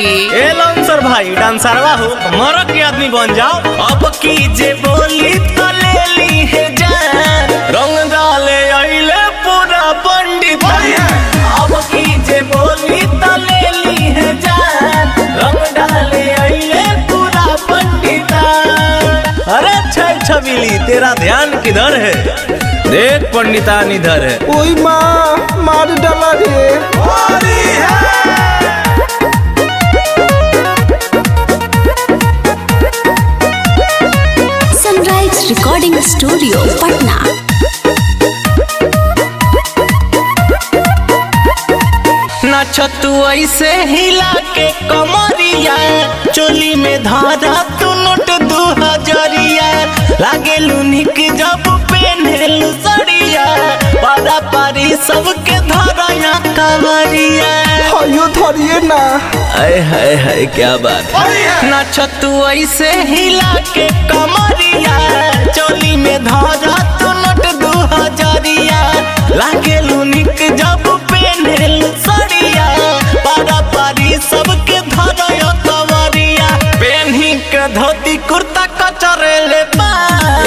ए लॉन्सर भाई डांसरवा हो मरद के आदमी बन जाओ। अब की जे बोली तो ले ली है जान, रंग डाले आइले पूरा पंडित। अब की जे बोली तो ले ली है जान, रंग डाले आइले पूरा पंडित। अरे छबीली तेरा ध्यान किधर है, देख पंडितान इधर है। ओई माँ मार डाला रे। Sunrise recording studio Patna. नाच तू ऐसे हिला के कमरिया, चोली में धारा तू नोट 2000। लागे लुनिक जब पहनेलू सड़िया, पारा पारी सबके धरया कमरिया। हयो धरिए ना। हाय हाय हाय क्या बात। नाच तू ऐसे हिला के कमरिया, चोली में धारा तू नोट 2000। लागे लुनिक जब पहनेलू सड़िया, पारा पारी सबके धरया कमरिया। पेन्ही के धोती कुर्ता कचरेले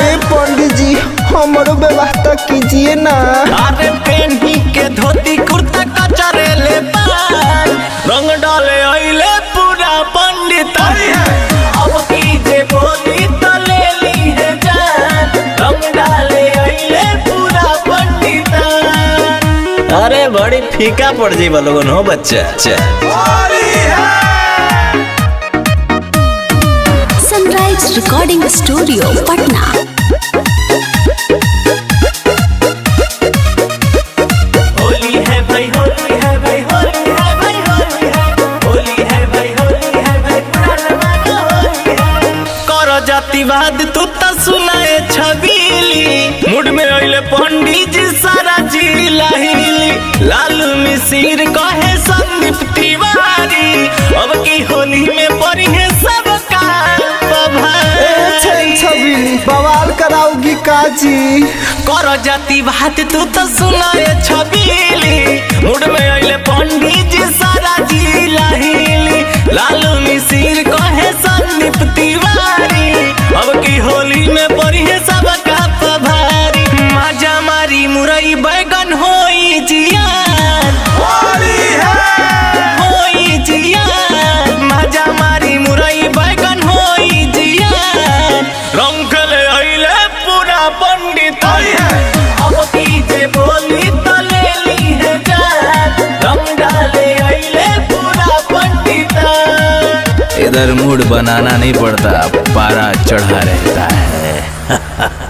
ए पंडित जी हमारो व्यवस्था कीजिए ना। अरे पेन्ही के धोती कुर्ता कचरेले बाल, रंग डाले आइले पूरा पंडित। अब की जे बोली तो ले ली है जान, रंग डाले आइले पूरा पंडित। अरे बड़ी फीका पड़ जाई लोगन हो बच्चा। Sunrise recording studio Patna. Holi है भाई, होली है भाई, होली है भाई, होली है, होली है भाई, होली है भाई, पुराना होली है। करो जातिवाद तू तो सुनाए छबीली, मुड में आइले पंडित जी सारा जिला हिली। लालू मिसिर कहे संदीप तिवारी, अब की होली में पड़ी है सबका छबीली बवाल कराओगी काजी। करो जातिवाद तू तो सुनाए छबीली, मुड में आइले पंडित जी सारा जिला हिली। लालू मिसिर कहे संदीप तिवारी, अब की होली में पड़ी है सबका पभारी। माजा मारी मुरई बैगन होई जियान, होई जियान। माजा मारी मुरई बैगन होई जियान, रंग खेले आइले पूरा पंडित। अब की जे बोली तो ले ली है जान, रंग डाले आइले पूरा पंडित। इधर मूड बनाना नहीं पड़ता, पारा चढ़ा रहता है।